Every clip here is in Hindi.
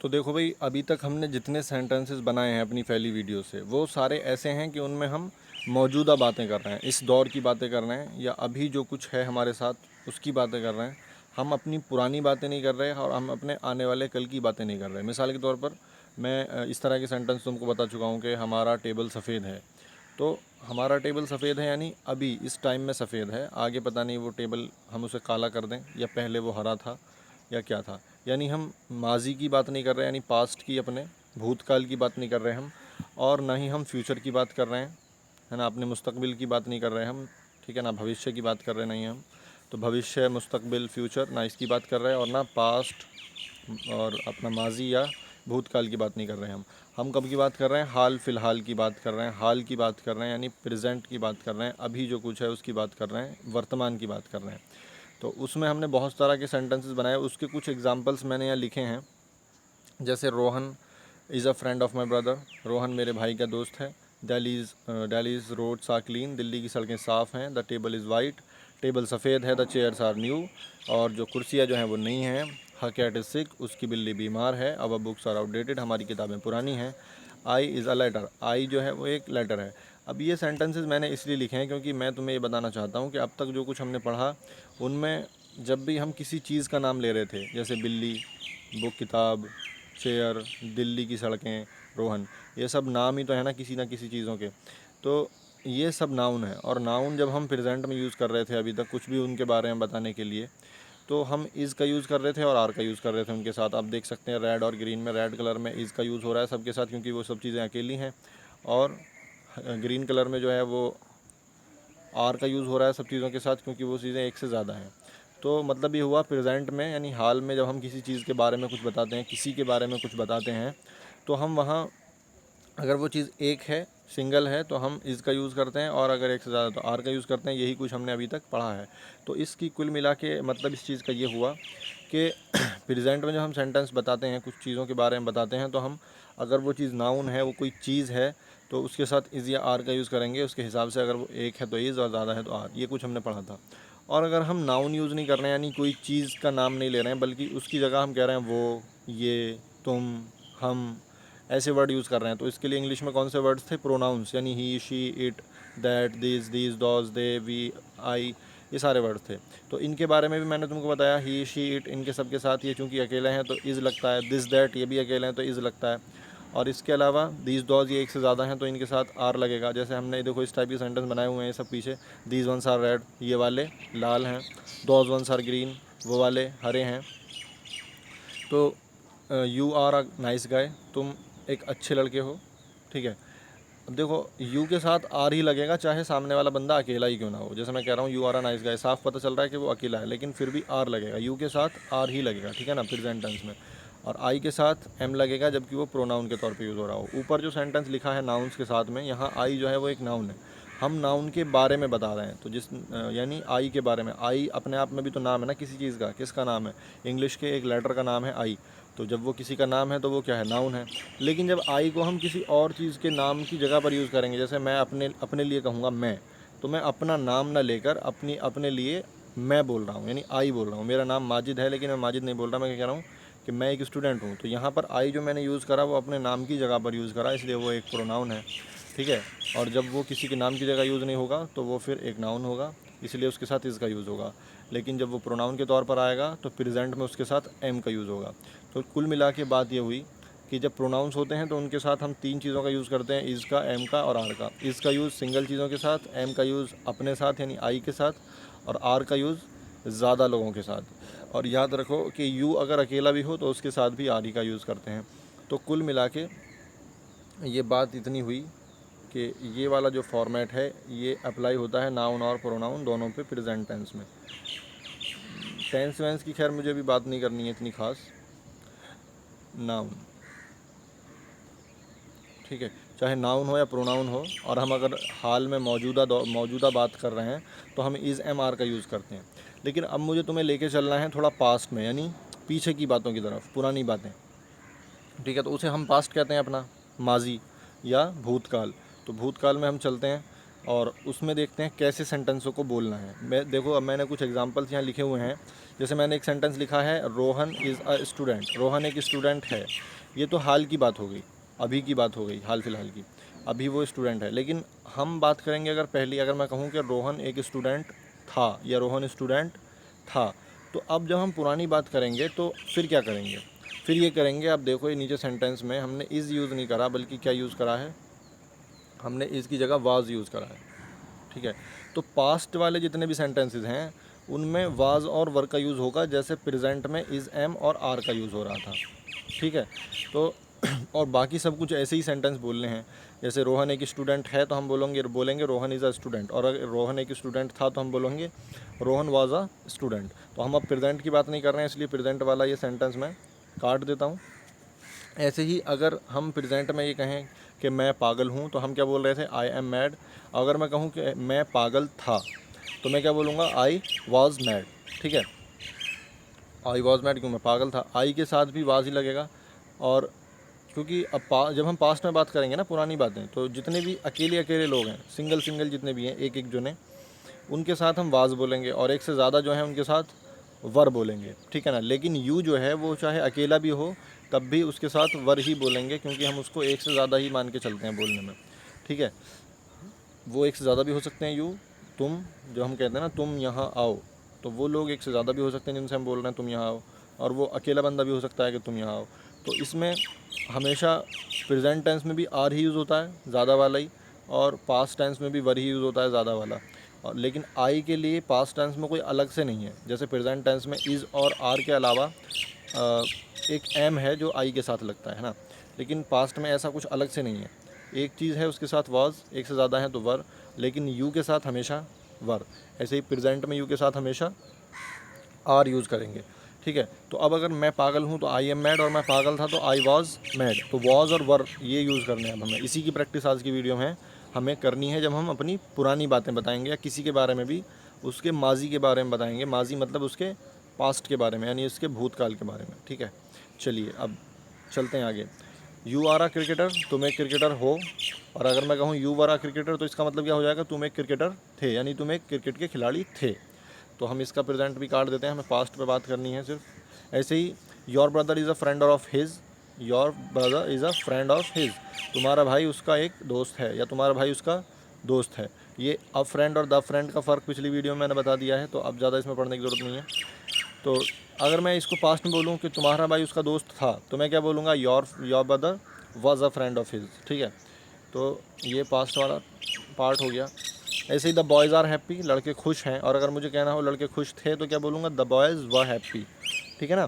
तो देखो भाई, अभी तक हमने जितने सेंटेंसेस बनाए हैं अपनी पहली वीडियो से, वो सारे ऐसे हैं कि उनमें हम मौजूदा बातें कर रहे हैं, इस दौर की बातें कर रहे हैं, या अभी जो कुछ है हमारे साथ उसकी बातें कर रहे हैं। हम अपनी पुरानी बातें नहीं कर रहे हैं और हम अपने आने वाले कल की बातें नहीं कर रहे हैं। मिसाल के तौर पर मैं इस तरह के सेंटेंस तुमको बता चुका हूँ कि हमारा टेबल सफ़ेद है। तो हमारा टेबल सफ़ेद है यानी अभी इस टाइम में सफ़ेद है, आगे पता नहीं वो टेबल हम उसे काला कर दें, या पहले वो हरा था या क्या था। यानी हम माजी की बात नहीं कर रहे हैं, यानी पास्ट की, अपने भूतकाल की बात नहीं कर रहे हैं हम, और ना ही हम फ्यूचर की बात कर रहे हैं, है ना, अपने मुस्तकबिल की बात नहीं कर रहे हैं हम, ठीक है ना, भविष्य की बात कर रहे नहीं हम। तो भविष्य, मुस्तकबिल, फ्यूचर, ना इसकी बात कर रहे हैं, और ना पास्ट और अपना माजी या भूतकाल की बात नहीं कर रहे हैं हम कब की बात कर रहे हैं, हाल फ़िलहाल की बात कर रहे हैं, हाल की बात कर रहे हैं, यानी प्रेजेंट की बात कर रहे हैं, अभी जो कुछ है उसकी बात कर रहे हैं, वर्तमान की बात कर रहे हैं। तो उसमें हमने बहुत तरह के सेंटेंसेस बनाए, उसके कुछ एग्जांपल्स मैंने यहाँ लिखे हैं। जैसे Rohan is a friend of my brother, Rohan मेरे भाई का दोस्त है। Delhi's roads are clean, Delhi की सड़कें साफ़ हैं। The table is white, table सफ़ेद है। द चेयर्स आर न्यू, और जो कुर्सियाँ जो हैं वो नई हैं। हर कैट इज़ सिक, उसकी बिल्ली बीमार है। अवर बुक्स आर आउटडेटेड, हमारी किताबें पुरानी हैं। आई इज़ अ लेटर, आई जो है वो एक लेटर है। अब ये सेंटेंसेस मैंने इसलिए लिखे हैं क्योंकि मैं तुम्हें ये बताना चाहता हूँ कि अब तक जो कुछ हमने पढ़ा उनमें जब भी हम किसी चीज़ का नाम ले रहे थे, जैसे बिल्ली, बुक, किताब, चेयर, दिल्ली की सड़कें, रोहन, ये सब नाम ही तो है ना किसी किसी चीज़ों के। तो ये सब नाउन है, और नाउन जब हम प्रेजेंट में यूज़ कर रहे थे अभी तक कुछ भी उनके बारे में बताने के लिए, तो हम इज़ का यूज़ कर रहे थे और आर का यूज़ कर रहे थे उनके साथ। आप देख सकते हैं रेड और ग्रीन में, रेड कलर में इज़ का यूज़ हो रहा है सबके साथ क्योंकि वो सब चीज़ें अकेली हैं, और ग्रीन कलर में जो है वो आर का यूज़ हो रहा है सब चीज़ों के साथ क्योंकि वो चीज़ें एक से ज़्यादा हैं। तो मतलब ये हुआ प्रेजेंट में, यानी हाल में जब हम किसी चीज़ के बारे में कुछ बताते हैं, किसी के बारे में कुछ बताते हैं, तो हम वहाँ अगर वो चीज़ एक है, सिंगल है, तो हम इज़ का यूज़ करते हैं, और अगर एक से ज़्यादा तो आर का यूज़ करते हैं। यही कुछ हमने अभी तक पढ़ा है। तो इसकी कुल मिला के मतलब इस चीज़ का ये हुआ कि प्रेजेंट में जब हम सेंटेंस बताते हैं, कुछ चीज़ों के बारे में बताते हैं, तो हम अगर वो चीज़ नाउन है, वो कोई चीज़ है, तो उसके साथ इज़ या आर का यूज़ करेंगे उसके हिसाब से। अगर वो एक है तो इज़ और ज़्यादा है तो आर। ये कुछ हमने पढ़ा था। और अगर हम नाउन यूज़ नहीं कर रहे हैं, यानी कोई चीज़ का नाम नहीं ले रहे हैं, बल्कि उसकी जगह हम कह रहे हैं वो, ये, तुम, हम, ऐसे वर्ड यूज़ कर रहे हैं, तो इसके लिए इंग्लिश में कौन से वर्ड्स थे, प्रोनाउंस, यानी he, she, it, that, these, those, they, we, I, ये सारे वर्ड थे। तो इनके बारे में भी मैंने तुमको बताया, ही, शी, इट, इनके सब के साथ ये चूँकि अकेले हैं तो इज़ लगता है। दिस, दैट, ये भी अकेले हैं तो इज़ लगता है। और इसके अलावा दीज, डॉज, ये एक से ज़्यादा हैं तो इनके साथ आर लगेगा। जैसे हमने देखो इस टाइप के सेंटेंस बनाए हुए हैं सब पीछे। दीज वंस आर रेड, ये वाले लाल हैं। डॉज वंस आर ग्रीन, वो वाले हरे हैं। तो you are a nice guy, तुम एक अच्छे लड़के हो, ठीक है। अब देखो यू के साथ आर ही लगेगा चाहे सामने वाला बंदा अकेला ही क्यों ना हो। जैसे मैं कह रहा हूँ you are a nice guy, साफ पता चल रहा है कि वो अकेला है, लेकिन फिर भी आर लगेगा, यू के साथ आर ही लगेगा, ठीक है ना, प्रेजेंट टेंस में। और आई के साथ एम लगेगा जबकि वो प्रोनाउन के तौर पे यूज़ हो रहा हो। ऊपर जो सेंटेंस लिखा है नाउन्स के साथ में, यहाँ आई जो है वो एक नाउन है। हम नाउन के बारे में बता रहे हैं, तो यानी आई के बारे में। आई अपने आप में भी तो नाम है ना किसी चीज़ का। किसका नाम है, इंग्लिश के एक लेटर का नाम है आई। तो जब वो किसी का नाम है तो वो क्या है, नाउन है। लेकिन जब आई को हम किसी और चीज़ के नाम की जगह पर यूज़ करेंगे, जैसे मैं अपने लिए कहूँगा मैं, तो मैं अपना नाम ना लेकर अपने लिए मैं बोल रहा हूँ, यानी आई बोल रहा हूँ। मेरा नाम माजिद है लेकिन मैं माजिद नहीं बोल रहा, मैं क्या कह रहा हूँ कि मैं एक स्टूडेंट हूँ। तो यहाँ पर आई जो मैंने यूज़ करा वो अपने नाम की जगह पर यूज़ करा, इसलिए वो एक प्रोनाउन है, ठीक है। और जब वो किसी के नाम की जगह यूज़ नहीं होगा तो वो फिर एक नाउन होगा, इसलिए उसके साथ इसका यूज़ होगा। लेकिन जब वो प्रोनाउन के तौर पर आएगा तो प्रेजेंट में उसके साथ एम का यूज़ होगा। तो कुल मिला के बात ये हुई कि जब प्रोनाउंस होते हैं तो उनके साथ हम तीन चीज़ों का यूज़ करते हैं, इज़ का, एम का और आर का। इज़ का यूज़ सिंगल चीज़ों के साथ, एम का यूज़ अपने साथ यानी आई के साथ, और आर का यूज़ ज़्यादा लोगों के साथ। और याद रखो कि यू अगर अकेला भी हो तो उसके साथ भी आर ही का यूज़ करते हैं। तो कुल मिला के ये बात इतनी हुई कि ये वाला जो फॉर्मेट है ये अप्लाई होता है नाउन और प्रोनाउन दोनों पे प्रेजेंट टेंस में। टेंस वेंस की खैर मुझे अभी बात नहीं करनी है इतनी खास। नाउन, ठीक है, चाहे नाउन हो या प्रोनाउन हो, और हम अगर हाल में मौजूदा बात कर रहे हैं तो हम इज़ एम आर का यूज़ करते हैं। लेकिन अब मुझे तुम्हें लेके चलना है थोड़ा पास्ट में, यानी पीछे की बातों की तरफ, पुरानी बातें, ठीक है। तो उसे हम पास्ट कहते हैं अपना, माजी या भूतकाल। तो भूतकाल में हम चलते हैं। और उसमें देखते हैं कैसे सेंटेंसों को बोलना है। मैं देखो, अब मैंने कुछ एग्जांपल्स यहाँ लिखे हुए हैं। जैसे मैंने एक सेंटेंस लिखा है, Rohan is a student. Rohan एक स्टूडेंट है। ये तो हाल की बात हो गई, अभी की बात हो गई, हाल फिलहाल की। अभी वो स्टूडेंट है। लेकिन हम बात करेंगे अगर मैं कहूँ कि रोहन एक स्टूडेंट था या रोहन स्टूडेंट था, तो अब जब हम पुरानी बात करेंगे तो फिर क्या करेंगे? फिर ये करेंगे, अब देखो ये नीचे सेंटेंस में हमने इज़ यूज़ नहीं करा, बल्कि क्या यूज़ करा है, हमने इज़ की जगह वाज यूज़ करा है। ठीक है, तो पास्ट वाले जितने भी सेंटेंसेस हैं उनमें वाज और वर का यूज़ होगा, जैसे प्रेजेंट में इज़, एम और आर का यूज़ हो रहा था। ठीक है, तो और बाकी सब कुछ ऐसे ही सेंटेंस बोलने हैं। जैसे रोहन एक स्टूडेंट है तो हम बोलेंगे रोहन इज़ अ स्टूडेंट, और अगर रोहन एक स्टूडेंट था तो हम बोलेंगे रोहन वाज अ स्टूडेंट। तो हम अब प्रेजेंट की बात नहीं कर रहे हैं, इसलिए प्रेजेंट वाला ये सेंटेंस मैं काट देता हूँ। ऐसे ही अगर हम प्रेजेंट में ये कहें कि मैं पागल हूँ, तो हम क्या बोल रहे थे, आई एम मैड। अगर मैं कहूँ कि मैं पागल था, तो मैं क्या बोलूँगा, आई वॉज मैड। ठीक है, आई वॉज मैड, क्यों, मैं पागल था। आई के साथ भी वाज ही लगेगा। और क्योंकि अब जब हम पास्ट में बात करेंगे ना पुरानी बातें, तो जितने भी अकेले अकेले लोग हैं, सिंगल सिंगल जितने भी हैं, एक एक जने, उनके साथ हम वाज बोलेंगे, और एक से ज़्यादा जो है उनके साथ वर बोलेंगे। ठीक है ना। लेकिन यू जो है वो चाहे अकेला भी हो तब भी उसके साथ वर ही बोलेंगे, क्योंकि हम उसको एक से ज़्यादा ही मान के चलते हैं बोलने में। ठीक है, वो एक से ज़्यादा भी हो सकते हैं। यू, तुम, जो हम कहते हैं ना तुम यहाँ आओ, तो वो लोग एक से ज़्यादा भी हो सकते हैं जिनसे हम बोल रहे हैं तुम यहाँ आओ, और वो अकेला बंदा भी हो सकता है कि तुम यहाँ आओ। तो इसमें हमेशा प्रेजेंट टेंस में भी आर ही यूज़ होता है, ज़्यादा वाला ही, और पास्ट टेंस में भी वर ही यूज़ होता है, ज़्यादा वाला। और लेकिन आई के लिए पास्ट टेंस में कोई अलग से नहीं है। जैसे प्रेजेंट टेंस में इज़ और आर के अलावा एक एम है जो आई के साथ लगता है ना। लेकिन पास्ट में ऐसा कुछ अलग से नहीं है। एक चीज़ है उसके साथ वाज, एक से ज़्यादा है तो वर, लेकिन यू के साथ हमेशा वर। ऐसे ही प्रेजेंट में यू के साथ हमेशा आर यूज़ करेंगे। ठीक है, तो अब अगर मैं पागल हूँ तो आई एम मैड, और मैं पागल था तो आई वॉज मैड। तो वॉज और वर ये यूज़ करने हैं अब हमें। इसी की प्रैक्टिस आज की वीडियो में हमें करनी है, जब हम अपनी पुरानी बातें बताएंगे या किसी के बारे में भी उसके माजी के बारे में बताएंगे। माजी मतलब उसके पास्ट के बारे में, यानी उसके भूतकाल के बारे में। ठीक है, चलिए अब चलते हैं आगे। यू आर आ क्रिकेटर, तुम एक क्रिकेटर हो। और अगर मैं कहूँ यू आर आ क्रिकेटर, तो इसका मतलब क्या हो जाएगा, तुम एक क्रिकेटर थे, यानी तुम एक क्रिकेट के खिलाड़ी थे। तो हम इसका प्रेजेंट भी काट देते हैं, हमें पास्ट पे बात करनी है सिर्फ। ऐसे ही your brother is a friend of his, your brother is a friend of his, तुम्हारा भाई उसका एक दोस्त है या तुम्हारा भाई उसका दोस्त है। ये अ फ्रेंड और द फ्रेंड का फ़र्क पिछली वीडियो में मैंने बता दिया है, तो अब ज़्यादा इसमें पढ़ने की ज़रूरत नहीं है। तो अगर मैं इसको पास्ट में बोलूँ कि तुम्हारा भाई उसका दोस्त था, तो मैं क्या बोलूँगा, your brother was a friend of his. ठीक है, तो ये पास्ट वाला पार्ट हो गया। ऐसे ही द बॉयज़ आर हैप्पी, लड़के खुश हैं। और अगर मुझे कहना हो लड़के खुश थे, तो क्या बोलूँगा, द बॉयज़ वर हैप्पी। ठीक है ना।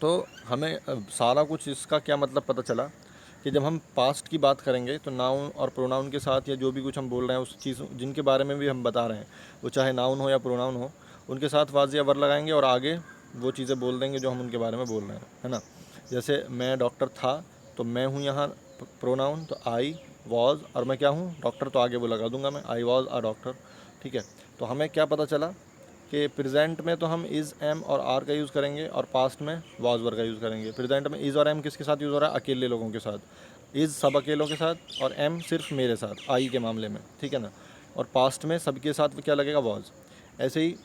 तो हमें सारा कुछ इसका क्या मतलब पता चला कि जब हम पास्ट की बात करेंगे तो नाउन और प्रोनाउन के साथ, या जो भी कुछ हम बोल रहे हैं उस चीज़ जिनके बारे में भी हम बता रहे हैं, वो चाहे नाउन हो या प्रोनाउन हो, उनके साथ वाज या वर लगाएंगे और आगे वो चीज़ें बोल देंगे जो हम उनके बारे में बोल रहे हैं, है ना। जैसे मैं डॉक्टर था, तो मैं हूँ यहाँ प्रोनाउन, तो आई वॉज, और मैं क्या हूँ, डॉक्टर, तो आगे वो लगा दूंगा मैं, आई वॉज अ डॉक्टर। ठीक है, तो हमें क्या पता चला कि प्रेजेंट में तो हम इज़, एम और आर का यूज़ करेंगे, और पास्ट में वाज वर का यूज़ करेंगे। प्रेजेंट में इज़ और एम किसके साथ यूज़ हो रहा है, अकेले लोगों के साथ। इज़ सब अकेलों के साथ, और एम सिर्फ मेरे साथ, आई के मामले में। ठीक है ना। और पास्ट में सबके साथ क्या लगेगा, वाज। ऐसे ही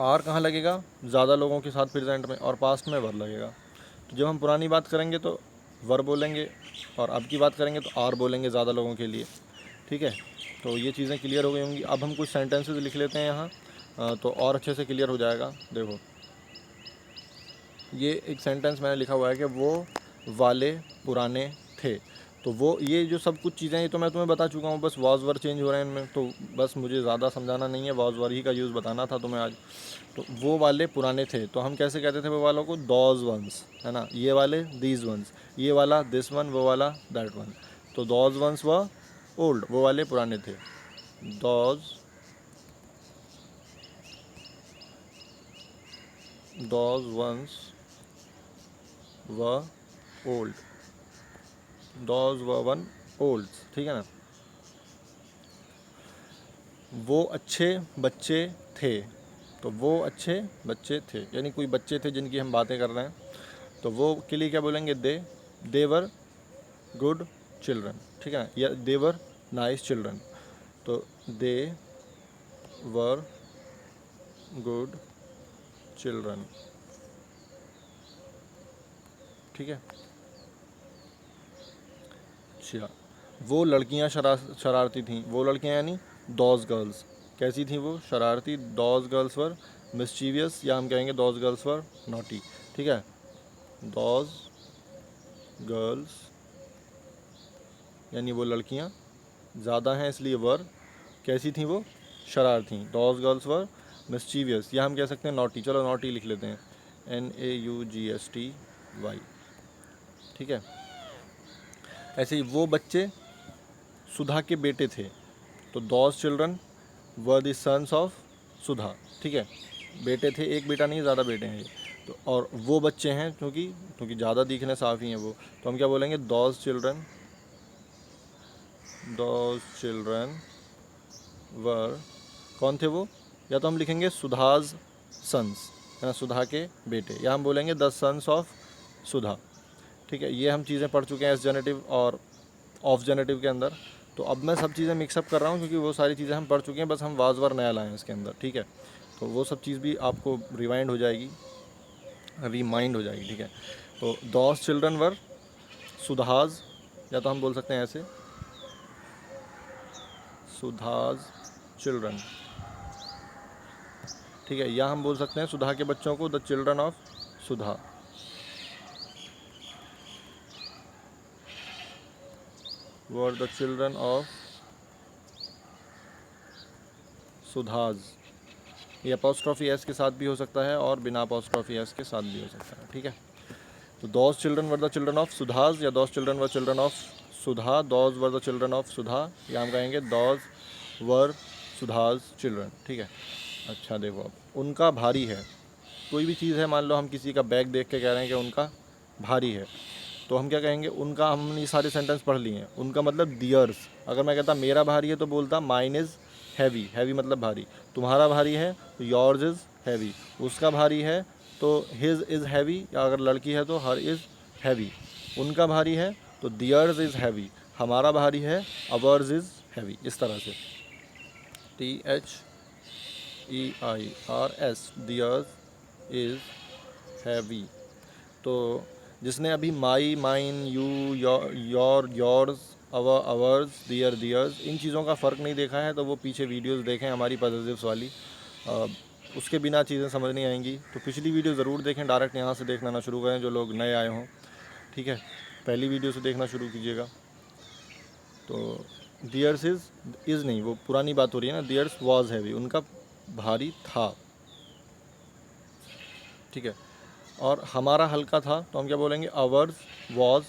आर कहाँ लगेगा, ज़्यादा लोगों के साथ प्रेजेंट में, और पास्ट में वर लगेगा। तो जब हम पुरानी बात करेंगे तो वर बोलेंगे, और अब की बात करेंगे तो आर बोलेंगे ज़्यादा लोगों के लिए। ठीक है, तो ये चीज़ें क्लियर हो गई होंगी। अब हम कुछ सेंटेंसेस लिख लेते हैं यहाँ, तो और अच्छे से क्लियर हो जाएगा। देखो, ये एक सेंटेंस मैंने लिखा हुआ है कि वो वाले पुराने थे। तो वो ये जो सब कुछ चीज़ें, ये तो मैं तुम्हें बता चुका हूँ, बस वाज वर चेंज हो रहे हैं इनमें, तो बस मुझे ज़्यादा समझाना नहीं है, वाज वर ही का यूज़ बताना था तुम्हें आज। तो वो वाले पुराने थे, तो हम कैसे कहते थे वो वालों को, दोज वंस, है ना। ये वाले दीज वंस, ये वाला दिस वन, वो वाला दैट वन। तो दोज वंस व ओल्ड, वो वाले पुराने थे। दोज वंस व ओल्ड, दोज व वन ओल्ड। ठीक है ना। वो अच्छे बच्चे थे, तो वो अच्छे बच्चे थे, यानी कोई बच्चे थे जिनकी हम बातें कर रहे हैं, तो वो के लिए क्या बोलेंगे, दे वर गुड चिल्ड्रन। ठीक है ना, या दे वर नाइस चिल्ड्रन। तो दे वर गुड चिल्ड्रन, ठीक है। अच्छा, वो लड़कियां शरारती थीं। वो लड़कियां यानी दोज गर्ल्स कैसी थीं? वो शरारती। दोज गर्ल्स वर मिस्चीवियस, या हम कहेंगे दोज गर्ल्स वर नॉटी, ठीक है। दोज गर्ल्स यानी वो लड़कियां, ज़्यादा हैं इसलिए वर, कैसी थीं वो? शरारती। दोज गर्ल्स वर मिस्चीवियस, या हम कह सकते हैं नॉटी। चलो नॉटी लिख लेते हैं, NAUGSTY, ठीक है। ऐसे ही वो बच्चे सुधा के बेटे थे, तो those children were the sons of Sudha, ठीक है। बेटे थे, एक बेटा नहीं, ज़्यादा बेटे हैं ये। तो और वो बच्चे हैं क्योंकि ज़्यादा दिखने साफ़ ही हैं वो, तो हम क्या बोलेंगे? दोज चिल्ड्रन वर, कौन थे वो? या तो हम लिखेंगे सुधाज सन्स, है ना, सुधा के बेटे, या हम बोलेंगे द सन्स ऑफ सुधा, ठीक है। ये हम चीज़ें पढ़ चुके हैं एस जेनेटिव और ऑफ जेनेटिव के अंदर। तो अब मैं सब चीज़ें मिक्सअप कर रहा हूँ क्योंकि वो सारी चीज़ें हम पढ़ चुके हैं, बस हम वाजवार नया लाएँ इसके अंदर, ठीक है। तो वो सब चीज़ भी आपको रिमाइंड हो जाएगी, ठीक है। तो दोज चिल्ड्रन वर सुधाज, या तो हम बोल सकते हैं ऐसे, सुधाज चिल्ड्रन, ठीक है। या हम बोल सकते हैं सुधा के बच्चों को the children of Sudha, were the children of Sudha's. ये अपोस्ट्रॉफी एस के साथ भी हो सकता है और बिना अपोस्ट्रॉफी एस के साथ भी हो सकता है, ठीक है। तो those children were the children of Sudha's, या those children were children of Sudha, those were the children of Sudha, या हम कहेंगे दोज वर सुधाज चिल्ड्रन, ठीक है। अच्छा देखो, अब उनका भारी है, कोई भी चीज़ है, मान लो हम किसी का बैग देख के कह रहे हैं कि उनका भारी है, तो हम क्या कहेंगे? उनका, हमने ये सारे सेंटेंस पढ़ लिए हैं, उनका मतलब दियर्स। अगर मैं कहता मेरा भारी है तो बोलता माइन इज़ हैवी, हैवी मतलब भारी। तुम्हारा भारी है तो योर्स इज़ हैवी। उसका भारी है तो हिज इज़ हैवी, या अगर लड़की है तो हर इज़ हैवी। उनका भारी है तो दियर्स इज़ हैवी, हमारा भारी है अवर्स इज़ हैवी, इस तरह से। THEIRS, theirs is heavy. तो जिसने अभी my, mine, you, yours, our, ours, theirs, इन चीज़ों का फ़र्क नहीं देखा है तो वो पीछे वीडियोस देखें हमारी पॉजिटिव्स वाली, उसके बिना चीज़ें समझ नहीं आएंगी। तो पिछली वीडियो ज़रूर देखें, डायरेक्ट यहाँ से देखना ना शुरू करें जो लोग नए आए हों, ठीक है। पहली वीडियो से देखना शुरू कीजिएगा। तो दियर्स इज़ नहीं, वो पुरानी बात हो रही है ना, दियर्स वॉज हैवी, उनका भारी था, ठीक है। और हमारा हल्का था तो हम क्या बोलेंगे? Ours was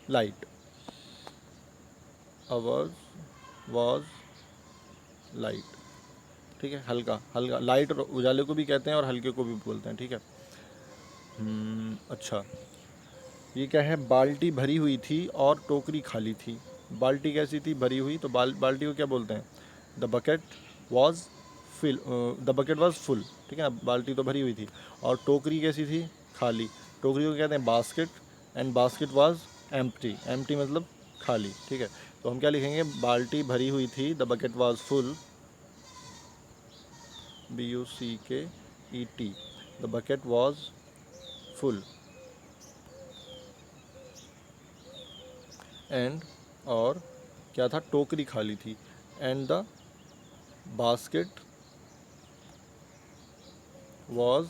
light, ours was light, ठीक है। हल्का, हल्का, लाइट उजाले को भी कहते हैं और हल्के को भी बोलते हैं, ठीक है। अच्छा, ये क्या है? बाल्टी भरी हुई थी और टोकरी खाली थी। बाल्टी कैसी थी? भरी हुई। तो बाल्टी को क्या बोलते हैं? द बकेट वॉज फुल, ठीक है ना। बाल्टी तो भरी हुई थी। और टोकरी कैसी थी? खाली। टोकरी को कहते हैं basket, and basket was empty, empty मतलब खाली, ठीक है। तो हम क्या लिखेंगे? बाल्टी भरी हुई थी, the bucket was full, BUCKET, the bucket was full, and, और क्या था? टोकरी खाली थी, and the basket was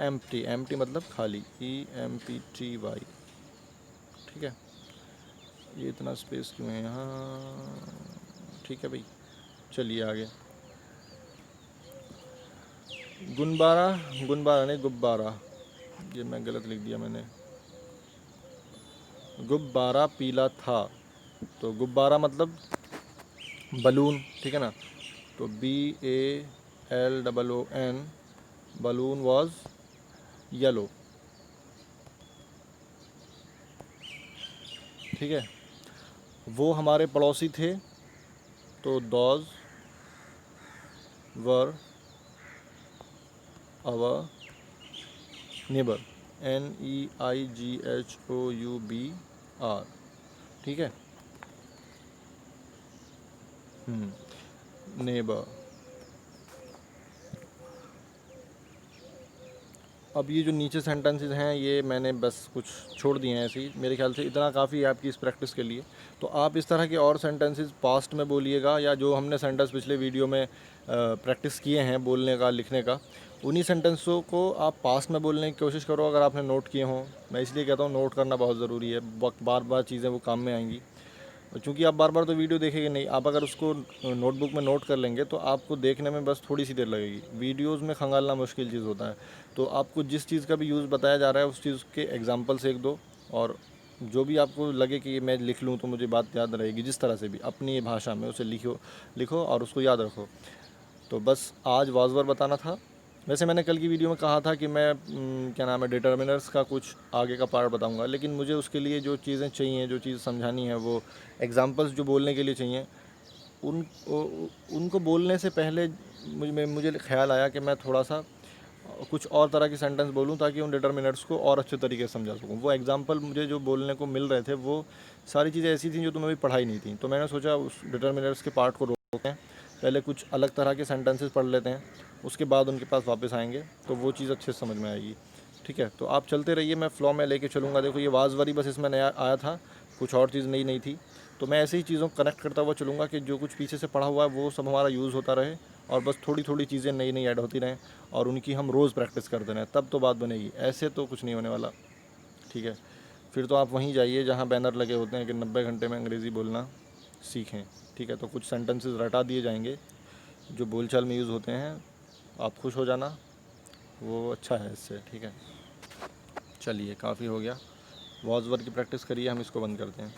empty, empty मतलब खाली, EMPTY, ठीक है। ये इतना स्पेस क्यों है यहाँ? ठीक है भाई, चलिए आगे। गुनबारा, गुनबारा नहीं गुब्बारा, ये मैं गलत लिख दिया मैंने। गुब्बारा पीला था, तो गुब्बारा मतलब बलून, ठीक है ना। तो BALOON, बलून वॉज येलो, ठीक है। वो हमारे पड़ोसी थे, तो those were our neighbour, NEIGHOUBR, ठीक है। नेबर। अब ये जो नीचे सेंटेंसेस हैं ये मैंने बस कुछ छोड़ दिए हैं ऐसे ही, मेरे ख्याल से इतना काफ़ी है आपकी इस प्रैक्टिस के लिए। तो आप इस तरह के और सेंटेंसेस पास्ट में बोलिएगा, या जो हमने सेंटेंस पिछले वीडियो में प्रैक्टिस किए हैं बोलने का, लिखने का, उन्हीं सेंटेंसों को आप पास्ट में बोलने की कोशिश करो अगर आपने नोट किए हों। मैं इसलिए कहता हूँ नोट करना बहुत ज़रूरी है, वक्त बार बार चीज़ें वो काम में आएंगी। और चूँकि आप बार बार तो वीडियो देखेंगे नहीं, आप अगर उसको नोटबुक में नोट कर लेंगे तो आपको देखने में बस थोड़ी सी देर लगेगी। वीडियोज़ में खंगालना मुश्किल चीज़ होता है। तो आपको जिस चीज़ का भी यूज़ बताया जा रहा है उस चीज़ के एग्जाम्पल्स एक दो, और जो भी आपको लगे कि मैं लिख लूँ तो मुझे बात याद रहेगी, जिस तरह से भी अपनी भाषा में उसे लिखो लिखो और उसको याद रखो। तो बस आज वाज़वर बताना था। वैसे मैंने कल की वीडियो में कहा था कि मैं क्या नाम है, डिटर्मिनर्स का कुछ आगे का पार्ट बताऊंगा, लेकिन मुझे उसके लिए जो चीज़ें चाहिए, जो चीज़ समझानी है, वो एग्जांपल्स जो बोलने के लिए चाहिए, उनको बोलने से पहले मुझे ख्याल आया कि मैं थोड़ा सा कुछ और तरह की सेंटेंस बोलूं ताकि उन डिटर्मिनर्स को और अच्छे तरीके से समझा सकूं। वो एग्जांपल मुझे जो बोलने को मिल रहे थे वो सारी चीज़ें ऐसी थी जो तुम्हें अभी पढ़ाई नहीं थी, तो मैंने सोचा उस डिटर्मिनर्स के पार्ट को रोकते हैं, पहले कुछ अलग तरह के सेंटेंसेस पढ़ लेते हैं, उसके बाद उनके पास वापस आएंगे तो वो चीज़ अच्छे से समझ में आएगी। ठीक है, तो आप चलते रहिए, मैं फ्लो में लेके चलूँगा। देखो ये वाजवारी बस इसमें नया आया था, कुछ और चीज़ नई नहीं थी, तो मैं ऐसे ही चीज़ों को कनेक्ट करता हुआ चलूँगा कि जो कुछ पीछे से पढ़ा हुआ है वो सब हमारा यूज़ होता रहे, और बस थोड़ी थोड़ी चीज़ें नई नई ऐड होती रहें और उनकी हम रोज़ प्रैक्टिस करते रहें, तब तो बात बनेगी, ऐसे तो कुछ नहीं होने वाला। ठीक है, फिर तो आप वहीं जाइए जहाँ बैनर लगे होते हैं कि 90 घंटे में अंग्रेज़ी बोलना सीखें। ठीक है, तो कुछ सेंटेंसेस रटा दिए जाएंगे जो बोलचाल में यूज़ होते हैं, आप खुश हो जाना, वो अच्छा है इससे। ठीक है, चलिए काफ़ी हो गया, वॉज़ वर्क की प्रैक्टिस करिए, हम इसको बंद करते हैं।